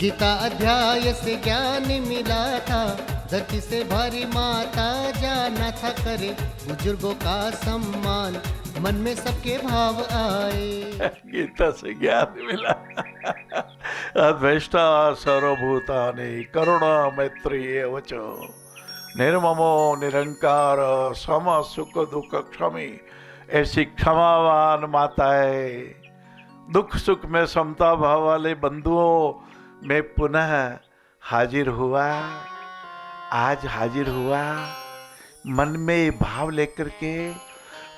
गीता अध्याय से ज्ञान मिला था, धरती से भारी माता जाना था करे बुजुर्गों का सम्मान, मन में सबके भाव आए। गीता से ज्ञान मिला। अद्वेष्टा सर्वभूतानि करुणा मैत्री एवच निर्ममो निरंकार सम सुख दुख क्षमी। ऐसी क्षमावान माताएं, दुख सुख में समता भाव वाले बंधुओं में पुनः हाजिर हुआ। आज हाजिर हुआ मन में भाव लेकर के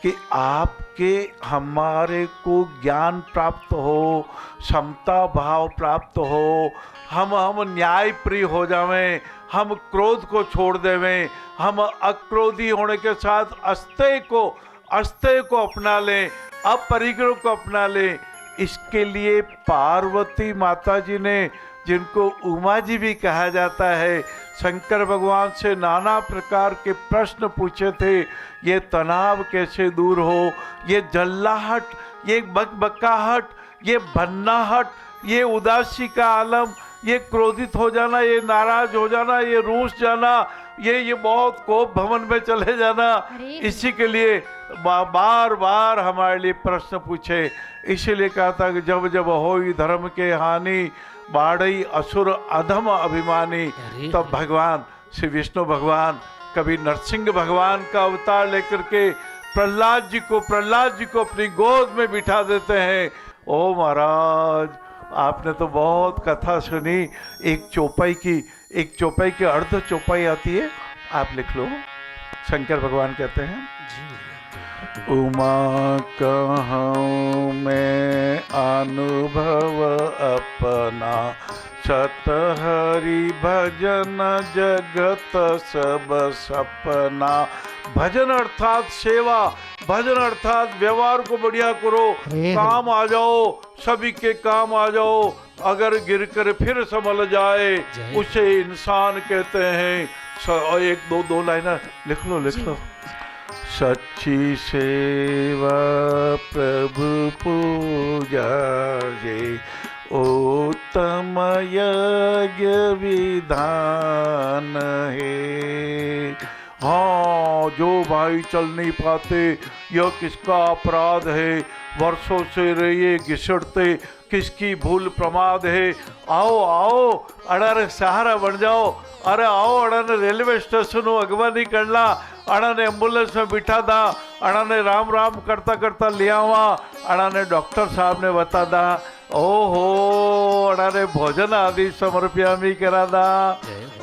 कि आपके हमारे को ज्ञान प्राप्त हो, समता भाव प्राप्त हो, हम न्याय प्रिय हो जावें, हम क्रोध को छोड़ देवें, हम अक्रोधी होने के साथ अस्तेय को अपना लें, अपरिग्रह को अपना लें। इसके लिए पार्वती माता जी ने, जिनको उमा जी भी कहा जाता है, शंकर भगवान से नाना प्रकार के प्रश्न पूछे थे। ये तनाव कैसे दूर हो, ये जल्लाहट, ये बकबकाहट, ये भन्नाहट, ये उदासी का आलम, ये क्रोधित हो जाना, ये नाराज हो जाना, ये रूठ जाना, ये बहुत कोप भवन में चले जाना, इसी के लिए बार बार हमारे लिए प्रश्न पूछे। इसीलिए कहा था कि जब जब होई धर्म के हानि, बाढ़ई असुर अधम अभिमानी। तब भगवान श्री विष्णु भगवान कभी नरसिंह भगवान का अवतार लेकर के प्रहलाद जी को अपनी गोद में बिठा देते हैं। ओ महाराज, आपने तो बहुत कथा सुनी। एक चौपाई की अर्ध चौपाई आती है, आप लिख लो। शंकर भगवान कहते हैं, उमा कहूँ मैं अनुभव अपना, सतहरि भजन जगत सब सपना। भजन अर्थात सेवा, भजन अर्थात व्यवहार को बढ़िया करो, काम आ जाओ, सभी के काम आ जाओ। अगर गिरकर फिर संभल जाए उसे इंसान कहते हैं। एक दो लाइनर लिख लो। सच्ची सेवा प्रभु पूजा है, उत्तम यज्ञ विधान है। हाँ, जो भाई चल नहीं पाते, यह किसका अपराध है? वर्षों से रहिए घिसड़ते, किसकी भूल प्रमाद है? आओ आओ, अड़ारे सहारा बन जाओ। अरे आओ, अड़ाने रेलवे स्टेशन अगवानी करला, अड़ाने एम्बुलेंस में बिठा दा, अड़ाने राम राम करता करता ले आवा, अड़ाने डॉक्टर साहब ने बता दा, ओहो अड़ाने भोजन आदि समर्प्यामी करा दा,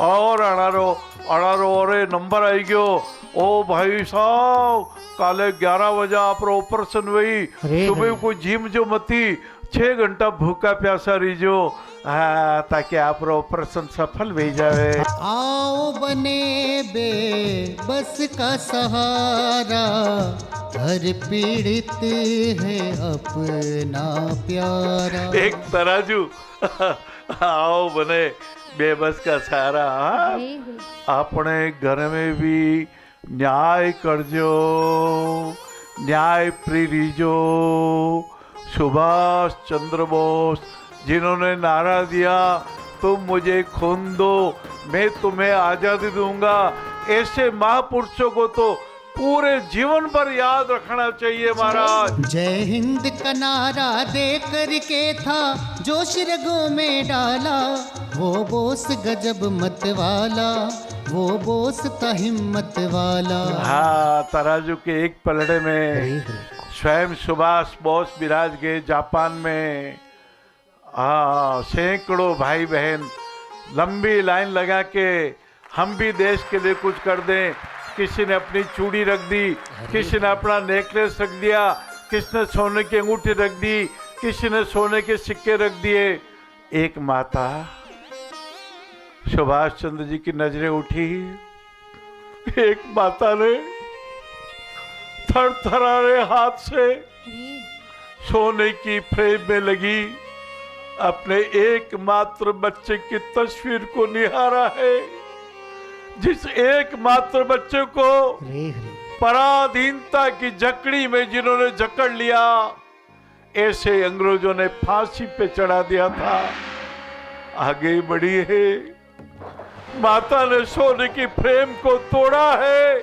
और अड़ारो अरे नंबर आई गयो। ओ भाई साहब, काले 11 बजे आप ऑपरेशन हुई, सुबह को जिम जो मती, 6 घंटा भूखा प्यासा रहीजो, ताकि आप ऑपरेशन सफल भी जाए। आओ बने बे बस का सहारा, हर पीड़ित है अपना प्यारा। एक तराजू आओ बने बेबस का सहारा। अपने घर में भी न्याय करजो, न्याय प्रिय रहिजो। सुभाष चंद्र बोस, जिन्होंने नारा दिया, तुम मुझे खून दो, मैं तुम्हें आजादी दूंगा, ऐसे महापुरुषों को तो पूरे जीवन पर याद रखना चाहिए महाराज। जय हिंद का नारा दे करके था जोश रगों में डाला, वो बोस गजब मत वाला, वो बोस था हिम्मत वाला। हाँ, तराजू के एक पलड़े में स्वयं सुभाष बोस विराज गए जापान में। हाँ, सैकड़ों भाई बहन लंबी लाइन लगा के हम भी देश के लिए कुछ कर दें। किसी ने अपनी चूड़ी रख दी, किसी ने अपना नेकलेस रख दिया, किसी ने सोने की अंगूठी रख दी, किसी ने सोने के सिक्के रख दिए। एक माता सुभाष चंद्र जी की नजरें उठी, एक माता ने थरथरारे हाथ से सोने की फ्रेम में लगी अपने एकमात्र बच्चे की तस्वीर को निहारा है। जिस एकमात्र बच्चे को पराधीनता की जकड़ी में जिन्होंने जकड़ लिया, ऐसे अंग्रेजों ने फांसी पे चढ़ा दिया था। आगे बढ़ी है। माता ने सोने की फ्रेम को तोड़ा है,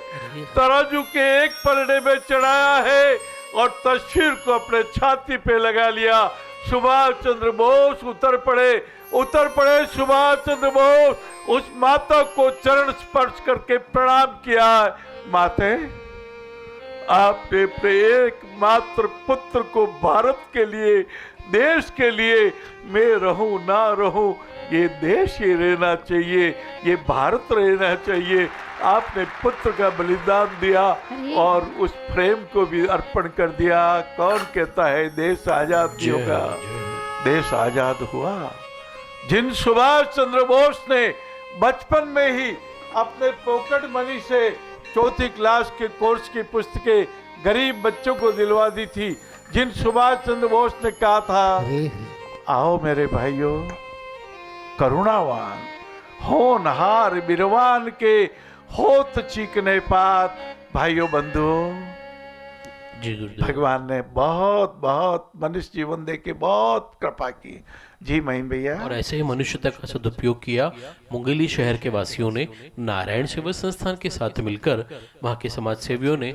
तराजू के एक पलड़े में चढ़ाया है और तस्वीर को अपने छाती पे लगा लिया। सुभाष चंद्र बोस उतर पड़े सुभाष चंद्र बोस उस माता को चरण स्पर्श करके प्रणाम किया। माते, आपने अपने एकमात्र पुत्र को भारत के लिए, देश के लिए, मैं रहूं ना रहूं, ये देश ही रहना चाहिए, ये भारत रहना चाहिए। आपने पुत्र का बलिदान दिया और उस प्रेम को भी अर्पण कर दिया। कौन कहता है देश आजाद नहीं होगा? देश आजाद हुआ जिन सुभाष चंद्र बोस ने बचपन में ही अपने पॉकेट मनी से चौथी क्लास के कोर्स की पुस्तकें गरीब बच्चों को दिलवा दी थी, जिन सुभाष चंद्र बोस ने कहा था, आओ मेरे भाइयों, करुणावान होनहार बिरवान के होत चीकने पात। भाइयों बंधुओं, भगवान ने बहुत बहुत मनुष्य जीवन दे के बहुत कृपा की। जी महिम भैया। और ऐसे ही मनुष्यता का सदुपयोग किया मुंगेली शहर के वासियों ने। नारायण सेवा संस्थान के साथ मिलकर वहां के समाज सेवियों ने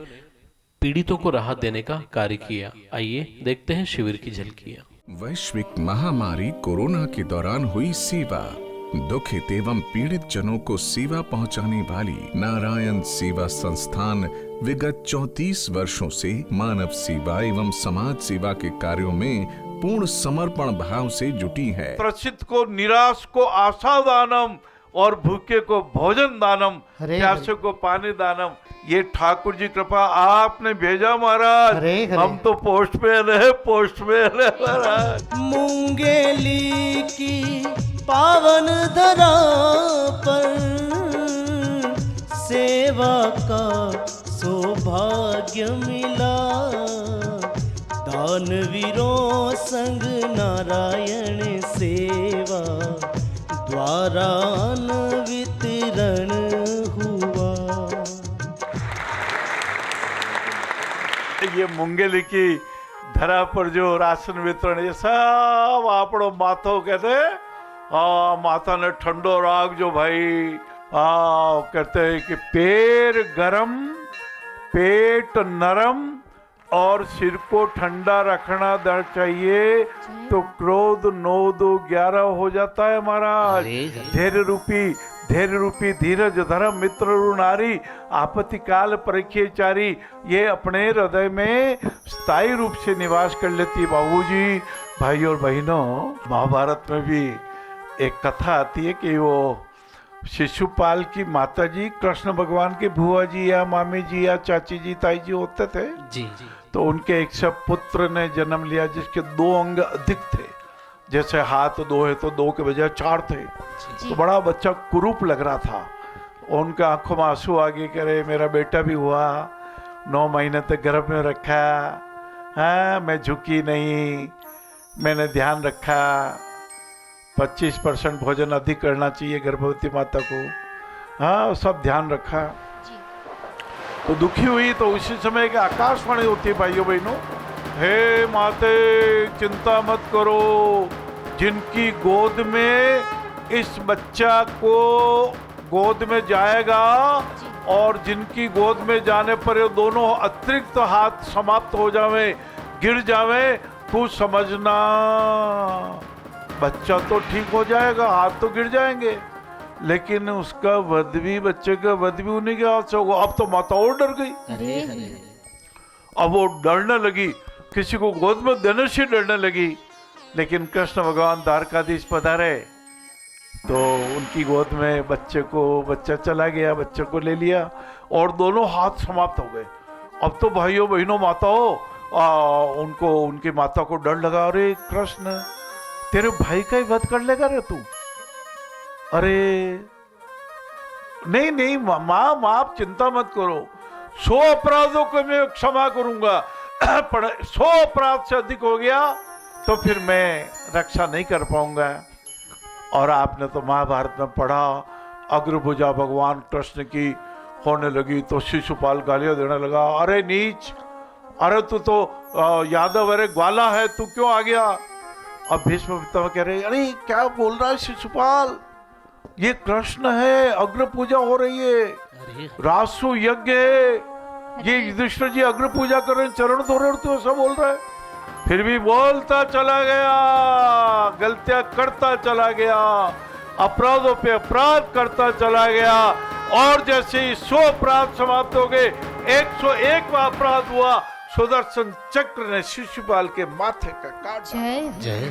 पीड़ितों को राहत देने का कार्य किया। आइए देखते हैं शिविर की झलकियां। वैश्विक महामारी कोरोना के दौरान हुई सेवा। दुखित एवं पीड़ित जनों को सेवा पहुंचाने वाली नारायण सेवा संस्थान विगत 34 वर्षों से मानव सेवा एवं समाज सेवा के कार्यों में पूर्ण समर्पण भाव से जुटी है। त्रसित को निराश को आशा दानम और भूखे को भोजन दानम, प्यासे को पानी दानम। ये ठाकुर जी कृपा आपने भेजा महाराज। हम तो पोस्टमैन है महाराज। मुंगेली की पावन धरा पर सेवा का सौभाग्य मिला। दानवीरों संग नारायण सेवा द्वारा वितरण हुआ। ये मुंगेली की धरा पर जो राशन वितरण, ये सब आपड़ो माथो कहते। हाँ, माता ने ठंडो राग जो भाई। हाँ, कहते हैं कि पैर गरम, पेट नरम और सिर को ठंडा रखना दर चाहिए, तो क्रोध 9 2 11 हो जाता है महाराज। धैर्य रूपी धीरज धर्म मित्र नारी आपत्ति काल परीक्षे चारी, ये अपने हृदय में स्थायी रूप से निवास कर लेती है। बाबूजी, भाई और बहनों, महाभारत में भी एक कथा आती है कि वो शिशुपाल की माता जी कृष्ण भगवान के बुआ जी या मामी जी या चाची जी ताई जी होते थे जी। तो उनके एक सब पुत्र ने जन्म लिया जिसके 2 अंग अधिक थे। जैसे हाथ 2 है तो 2 के बजाय 4 थे। तो बड़ा बच्चा कुरूप लग रहा था। उनके आंखों में आंसू आ गए, कह रहे मेरा बेटा भी हुआ, 9 महीने तक गर्भ में रखा। हाँ, मैं झुकी नहीं, मैंने ध्यान रखा 25% भोजन अधिक करना चाहिए गर्भवती माता को। हाँ, सब ध्यान रखा। तो दुखी हुई तो उसी समय एक आकाशवाणी होती है भाइयों बहनों, हे माते चिंता मत करो, जिनकी गोद में इस बच्चा को गोद में जाएगा और जिनकी गोद में जाने पर ये दोनों अतिरिक्त हाथ समाप्त हो जावे, गिर जावे, तू समझना बच्चा तो ठीक हो जाएगा, हाथ तो गिर जाएंगे, लेकिन उसका वध भी, बच्चे का वध भी उन्हीं के हाथ से होगा। अब तो माता और डर गई। अब वो डरने लगी, किसी को गोद में देने से डरने लगी। लेकिन कृष्ण भगवान द्वारकाधीश पधारे तो उनकी गोद में बच्चा चला गया, बच्चे को ले लिया और दोनों हाथ समाप्त हो गए। अब तो भाइयों बहनों माताओं उनको उनकी माता को डर लगा, अरे कृष्ण तेरे भाई का ही वध कर लेगा रे तू। अरे नहीं माँ आप चिंता मत करो, 100 अपराधों को मैं क्षमा करूंगा, पर 100 अपराध से अधिक हो गया तो फिर मैं रक्षा नहीं कर पाऊंगा। और आपने तो महाभारत में पढ़ा, अग्रभुजा भगवान कृष्ण की होने लगी तो शिशुपाल गालियां देने लगा, अरे नीच, अरे तू तो यादव, अरे ग्वाला है, तू क्यों आ गया? अब भीष्म पितामह कह रहे अरे क्या बोल रहा है शिशुपाल, ये कृष्ण है, अग्र पूजा हो रही है, अरे रासु यज्ञ है, ये युधिष्ठिर जी अग्र पूजा कर रहे हैं, चरण धो रहे, तो ऐसा बोल रहा है। फिर भी बोलता चला गया, गलतियां करता चला गया, अपराधों पे अपराध करता चला गया, और जैसे ही 100 अपराध समाप्त हो गए, 101 अपराध हुआ, सुदर्शन चक्र ने शिशुपाल के माथे का काट जय जय